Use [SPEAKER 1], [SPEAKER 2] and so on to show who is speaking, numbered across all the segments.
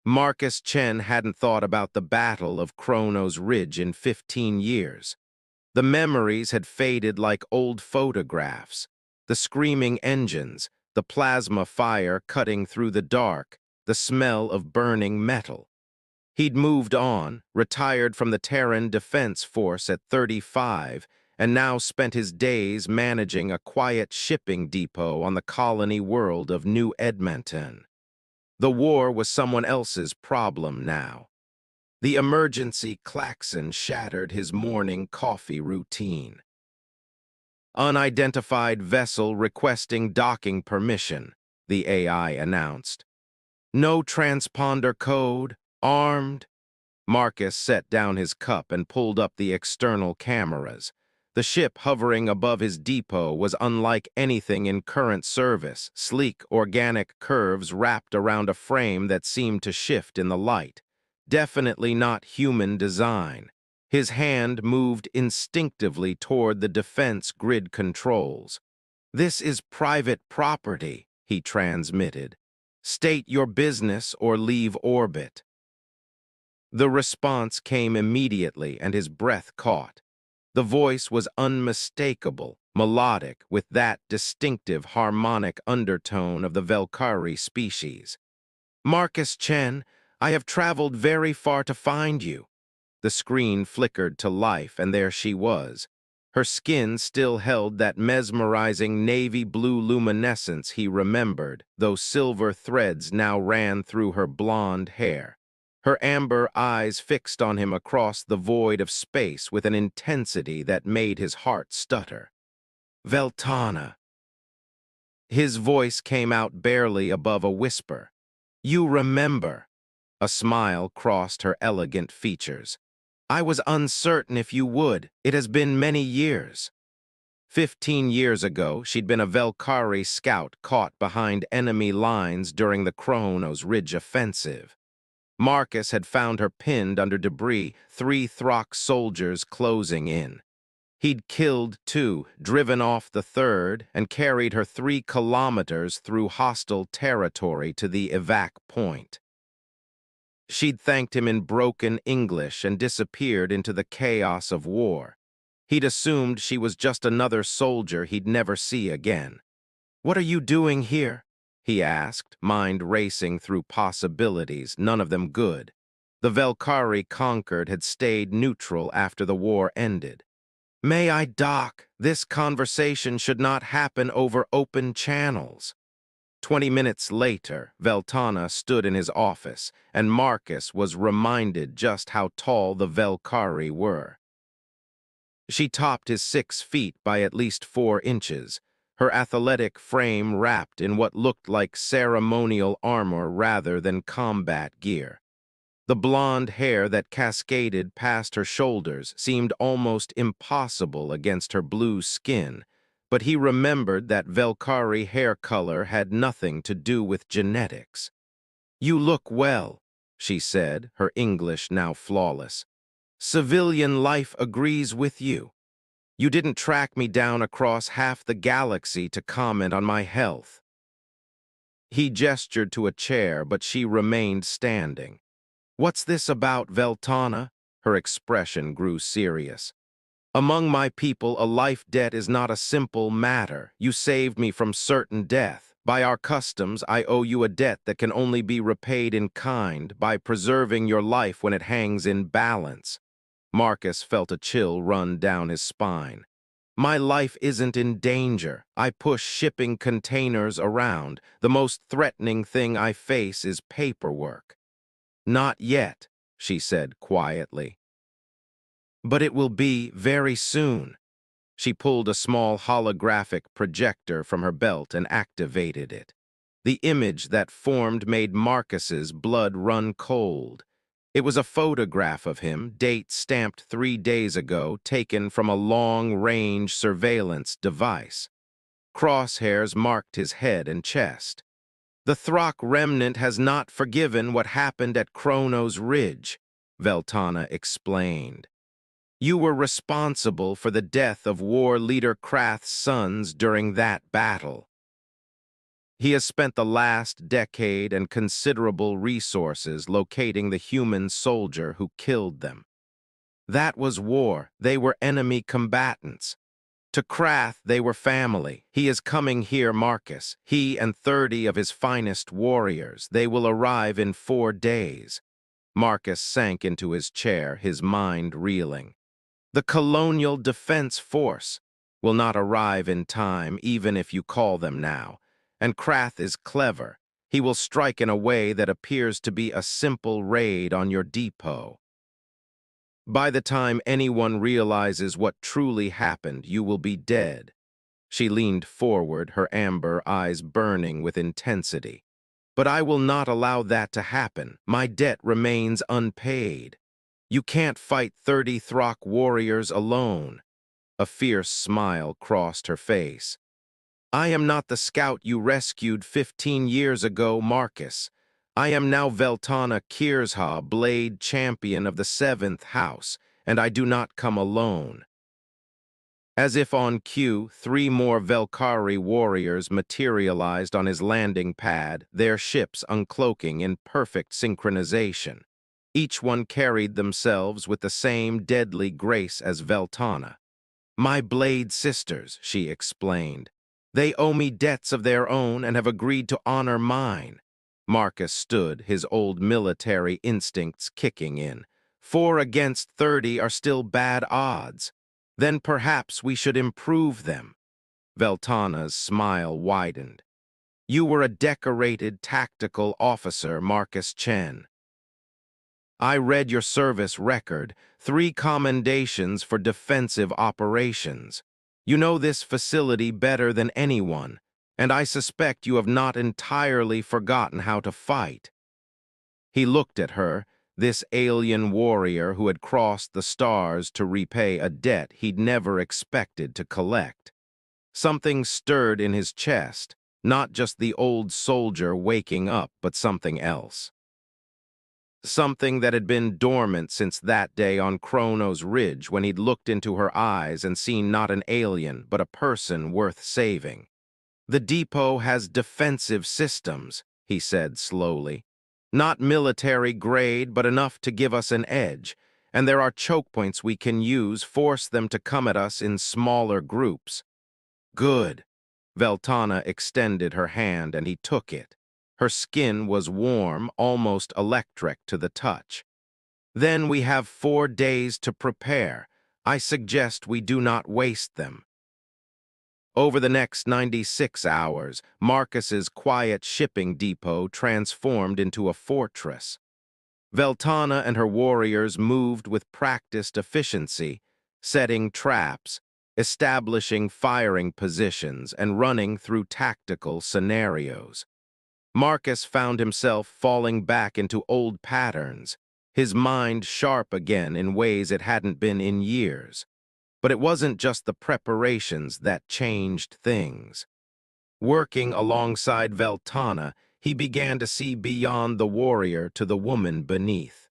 [SPEAKER 1] Marcus Chen hadn't thought about the Battle of Kronos Ridge in 15 years. The memories had faded like old photographs. The screaming engines, the plasma fire cutting through the dark, the smell of burning metal. He'd moved on, retired from the Terran Defense Force at 35, and now spent his days managing a quiet shipping depot on the colony world of New Edmonton. The war was someone else's problem now. The emergency klaxon shattered his morning coffee routine. Unidentified vessel requesting docking permission, the AI announced. No transponder code, armed. Marcus set down his cup and pulled up the external cameras. The ship hovering above his depot was unlike anything in current service, sleek, organic curves wrapped around a frame that seemed to shift in the light. Definitely not human design. His hand moved instinctively toward the defense grid controls. "This is private property," he transmitted. "State your business or leave orbit." The response came immediately, and his breath caught. The voice was unmistakable, melodic, with that distinctive harmonic undertone of the Velkari species. "Marcus Chen, I have traveled very far to find you." The screen flickered to life, and there she was. Her skin still held that mesmerizing navy blue luminescence he remembered, though silver threads now ran through her blonde hair. Her amber eyes fixed on him across the void of space with an intensity that made his heart stutter. "Veltana." His voice came out barely above a whisper. "You remember." A smile crossed her elegant features. "I was uncertain if you would. It has been many years." 15 years ago, she'd been a Velkari scout caught behind enemy lines during the Kronos Ridge offensive. Marcus had found her pinned under debris, 3 Throck soldiers closing in. He'd killed 2, driven off the 3rd, and carried her 3 kilometers through hostile territory to the evac point. She'd thanked him in broken English and disappeared into the chaos of war. He'd assumed she was just another soldier he'd never see again. "What are you doing here?" he asked, mind racing through possibilities, none of them good. The Velkari conquered had stayed neutral after the war ended. "May I dock? This conversation should not happen over open channels." 20 minutes later, Veltana stood in his office, and Marcus was reminded just how tall the Velkari were. She topped his 6 feet by at least 4 inches, her athletic frame wrapped in what looked like ceremonial armor rather than combat gear. The blonde hair that cascaded past her shoulders seemed almost impossible against her blue skin, but he remembered that Velkari hair color had nothing to do with genetics. "You look well," she said, her English now flawless. "Civilian life agrees with you. You didn't track me down across half the galaxy to comment on my health." He gestured to a chair, but she remained standing. "What's this about, Veltana?" Her expression grew serious. "Among my people, a life debt is not a simple matter. You saved me from certain death. By our customs, I owe you a debt that can only be repaid in kind by preserving your life when it hangs in balance." Marcus felt a chill run down his spine. "My life isn't in danger. I push shipping containers around. The most threatening thing I face is paperwork." "Not yet," she said quietly. "But it will be very soon." She pulled a small holographic projector from her belt and activated it. The image that formed made Marcus's blood run cold. It was a photograph of him, date stamped 3 days ago, taken from a long-range surveillance device. Crosshairs marked his head and chest. "The Throck remnant has not forgiven what happened at Kronos Ridge," Veltana explained. "You were responsible for the death of war leader Krath's sons during that battle." He has spent the last decade and considerable resources locating the human soldier who killed them. That was war. They were enemy combatants. To Krath, they were family. He is coming here, Marcus. He and 30 of his finest warriors. They will arrive in 4 days. Marcus sank into his chair, his mind reeling. The Colonial Defense Force will not arrive in time, even if you call them now. And Krath is clever. He will strike in a way that appears to be a simple raid on your depot. By the time anyone realizes what truly happened, you will be dead. She leaned forward, her amber eyes burning with intensity. But I will not allow that to happen. My debt remains unpaid. You can't fight 30 Throck warriors alone. A fierce smile crossed her face. I am not the scout you rescued 15 years ago, Marcus. I am now Veltana Kirsha, Blade Champion of the 7th House, and I do not come alone. As if on cue, 3 more Velkari warriors materialized on his landing pad, their ships uncloaking in perfect synchronization. Each one carried themselves with the same deadly grace as Veltana. My Blade sisters, she explained. They owe me debts of their own and have agreed to honor mine. Marcus stood, his old military instincts kicking in. 4 against 30 are still bad odds. Then perhaps we should improve them. Veltana's smile widened. You were a decorated tactical officer, Marcus Chen. I read your service record, 3 commendations for defensive operations. You know this facility better than anyone, and I suspect you have not entirely forgotten how to fight. He looked at her, this alien warrior who had crossed the stars to repay a debt he'd never expected to collect. Something stirred in his chest, not just the old soldier waking up, but something else. Something that had been dormant since that day on Kronos Ridge when he'd looked into her eyes and seen not an alien, but a person worth saving. The depot has defensive systems, he said slowly. Not military grade, but enough to give us an edge, and there are choke points we can use, force them to come at us in smaller groups. Good. Veltana extended her hand and he took it. Her skin was warm, almost electric to the touch. Then we have 4 days to prepare. I suggest we do not waste them. Over the next 96 hours, Marcus's quiet shipping depot transformed into a fortress. Veltana and her warriors moved with practiced efficiency, setting traps, establishing firing positions, and running through tactical scenarios. Marcus found himself falling back into old patterns, his mind sharp again in ways it hadn't been in years. But it wasn't just the preparations that changed things. Working alongside Veltana, he began to see beyond the warrior to the woman beneath.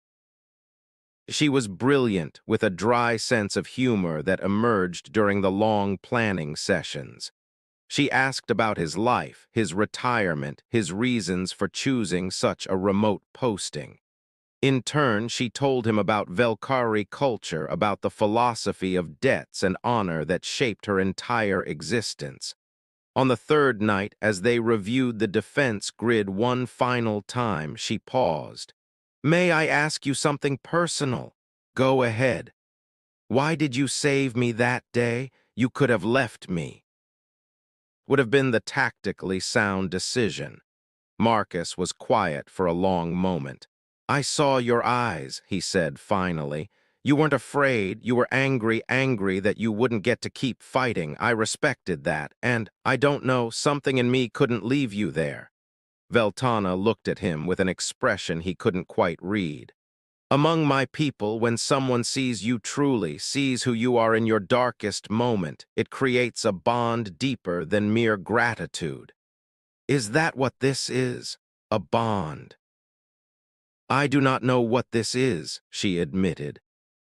[SPEAKER 1] She was brilliant, with a dry sense of humor that emerged during the long planning sessions. She asked about his life, his retirement, his reasons for choosing such a remote posting. In turn, she told him about Velkari culture, about the philosophy of debts and honor that shaped her entire existence. On the 3rd night, as they reviewed the defense grid one final time, she paused. May I ask you something personal? Go ahead. Why did you save me that day? You could have left me. Would have been the tactically sound decision. Marcus was quiet for a long moment. I saw your eyes, he said finally. You weren't afraid, you were angry that you wouldn't get to keep fighting. I respected that, and, I don't know, something in me couldn't leave you there. Veltana looked at him with an expression he couldn't quite read. Among my people, when someone sees you truly, sees who you are in your darkest moment, it creates a bond deeper than mere gratitude. Is that what this is? A bond? I do not know what this is, she admitted.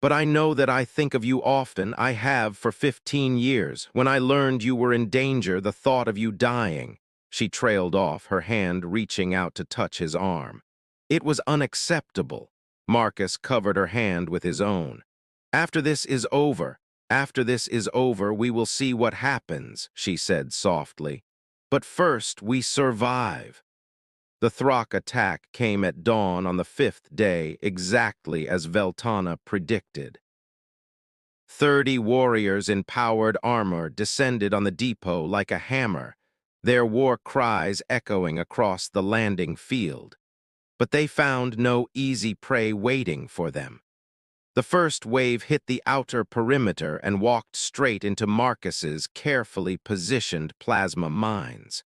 [SPEAKER 1] But I know that I think of you often. I have for 15 years. When I learned you were in danger, the thought of you dying. She trailed off, her hand reaching out to touch his arm. It was unacceptable. Marcus covered her hand with his own. After this is over, we will see what happens, she said softly. But first, we survive. The Throck attack came at dawn on the 5th day, exactly as Veltana predicted. 30 warriors in powered armor descended on the depot like a hammer, their war cries echoing across the landing field. But they found no easy prey waiting for them. The first wave hit the outer perimeter and walked straight into Marcus's carefully positioned plasma mines.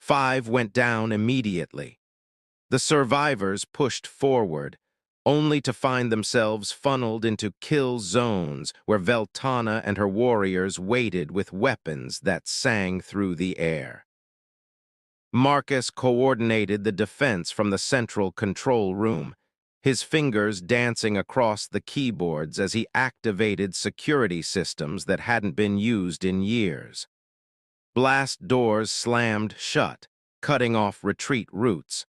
[SPEAKER 1] 5 went down immediately. The survivors pushed forward, only to find themselves funneled into kill zones where Veltana and her warriors waited with weapons that sang through the air. Marcus coordinated the defense from the central control room, his fingers dancing across the keyboards as he activated security systems that hadn't been used in years. Blast doors slammed shut, cutting off retreat routes.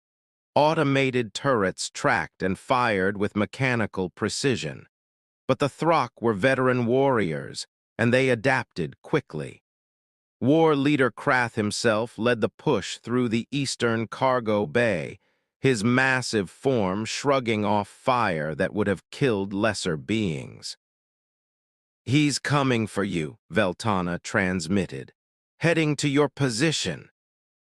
[SPEAKER 1] Automated turrets tracked and fired with mechanical precision. But the Throck were veteran warriors, and they adapted quickly. War leader Krath himself led the push through the eastern cargo bay, his massive form shrugging off fire that would have killed lesser beings. "He's coming for you," Veltana transmitted. "Heading to your position."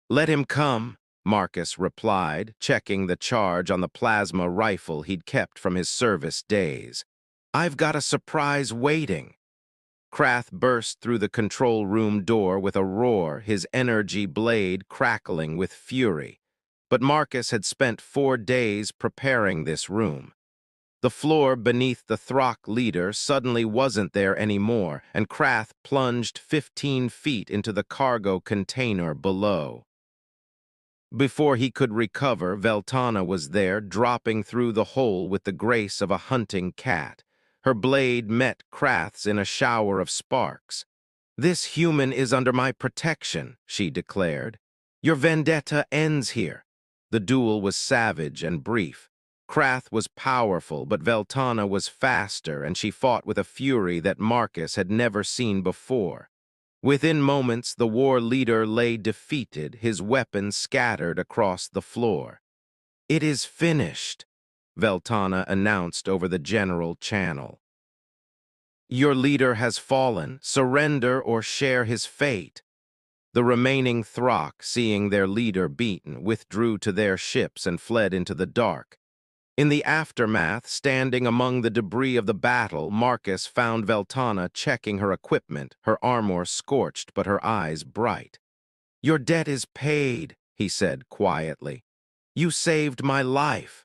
[SPEAKER 1] "Let him come," Marcus replied, checking the charge on the plasma rifle he'd kept from his service days. "I've got a surprise waiting." Krath burst through the control room door with a roar, his energy blade crackling with fury. But Marcus had spent 4 days preparing this room. The floor beneath the Throck leader suddenly wasn't there anymore, and Krath plunged 15 feet into the cargo container below. Before he could recover, Veltana was there, dropping through the hole with the grace of a hunting cat. Her blade met Krath's in a shower of sparks. "This human is under my protection," she declared. "Your vendetta ends here." The duel was savage and brief. Krath was powerful, but Veltana was faster, and she fought with a fury that Marcus had never seen before. Within moments, the war leader lay defeated, his weapons scattered across the floor. "It is finished," Veltana announced over the general channel. "Your leader has fallen. Surrender or share his fate." The remaining Throck, seeing their leader beaten, withdrew to their ships and fled into the dark. In the aftermath, standing among the debris of the battle, Marcus found Veltana checking her equipment, her armor scorched but her eyes bright. "Your debt is paid," he said quietly. "You saved my life."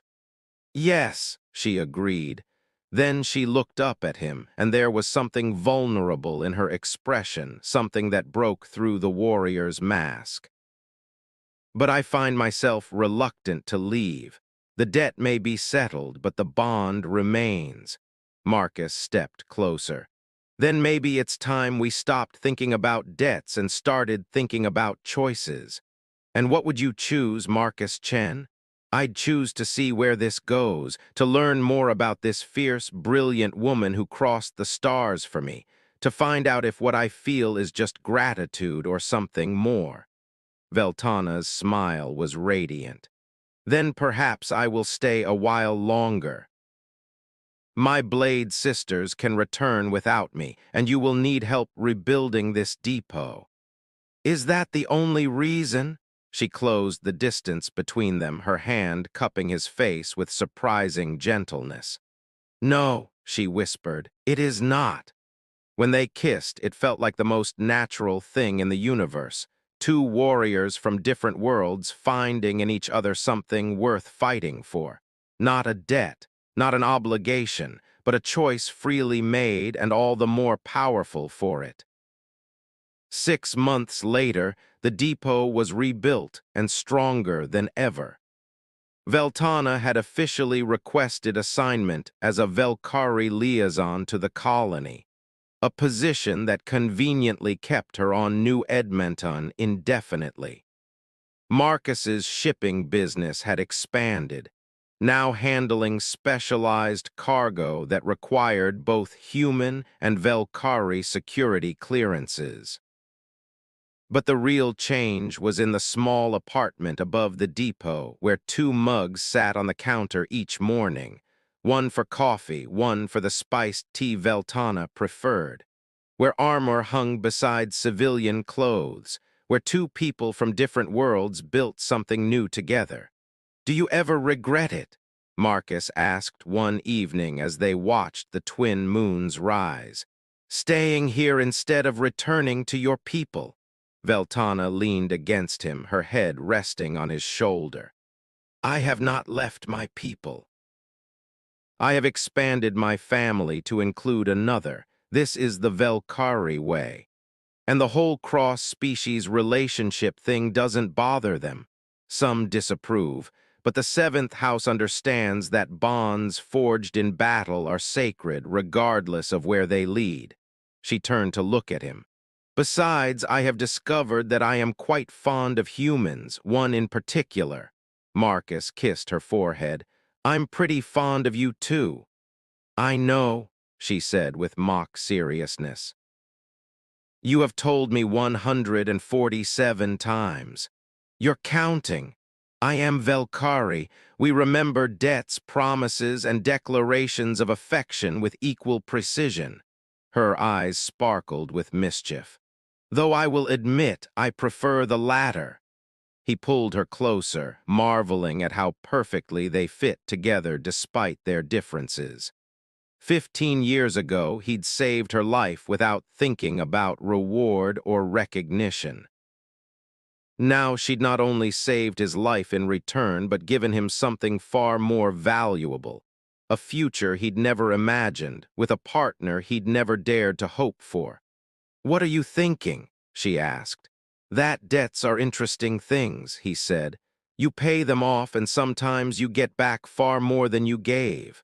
[SPEAKER 1] "Yes," she agreed. Then she looked up at him, and there was something vulnerable in her expression, something that broke through the warrior's mask. "But I find myself reluctant to leave. The debt may be settled, but the bond remains." Marcus stepped closer. "Then maybe it's time we stopped thinking about debts and started thinking about choices." "And what would you choose, Marcus Chen?" "I'd choose to see where this goes, to learn more about this fierce, brilliant woman who crossed the stars for me, to find out if what I feel is just gratitude or something more." Veltana's smile was radiant. "Then perhaps I will stay a while longer. My Blade sisters can return without me, and you will need help rebuilding this depot." "Is that the only reason?" She closed the distance between them, her hand cupping his face with surprising gentleness. "No," she whispered, "it is not." When they kissed, it felt like the most natural thing in the universe. 2 warriors from different worlds finding in each other something worth fighting for. Not a debt, not an obligation, but a choice freely made and all the more powerful for it. 6 months later, the depot was rebuilt and stronger than ever. Veltana had officially requested assignment as a Velkari liaison to the colony, a position that conveniently kept her on New Edmonton indefinitely. Marcus's shipping business had expanded, now handling specialized cargo that required both human and Velcari security clearances. But the real change was in the small apartment above the depot where two mugs sat on the counter each morning, one for coffee, one for the spiced tea Veltana preferred, where armor hung beside civilian clothes, where two people from different worlds built something new together. "Do you ever regret it?" Marcus asked one evening as they watched the twin moons rise. "Staying here instead of returning to your people?" Veltana leaned against him, her head resting on his shoulder. "I have not left my people. I have expanded my family to include another. This is the Velcari way. And the whole cross-species relationship thing doesn't bother them. Some disapprove, but the seventh house understands that bonds forged in battle are sacred regardless of where they lead." She turned to look at him. "Besides, I have discovered that I am quite fond of humans, one in particular." Marcus kissed her forehead. "I'm pretty fond of you too." "I know," she said with mock seriousness. "You have told me 147 times. You're counting. I am Velcari. We remember debts, promises, and declarations of affection with equal precision." Her eyes sparkled with mischief. "Though I will admit I prefer the latter." He pulled her closer, marveling at how perfectly they fit together despite their differences. 15 years ago, he'd saved her life without thinking about reward or recognition. Now she'd not only saved his life in return, but given him something far more valuable, a future he'd never imagined, with a partner he'd never dared to hope for. "What are you thinking?" she asked. "That debts are interesting things," he said. "You pay them off and sometimes you get back far more than you gave."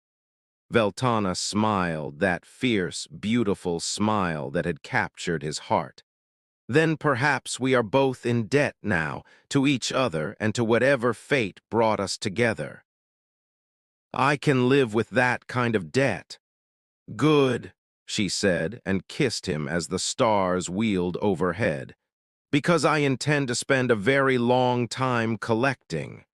[SPEAKER 1] Veltana smiled, that fierce, beautiful smile that had captured his heart. "Then perhaps we are both in debt now, to each other and to whatever fate brought us together." "I can live with that kind of debt." "Good," she said, and kissed him as the stars wheeled overhead. "Because I intend to spend a very long time collecting."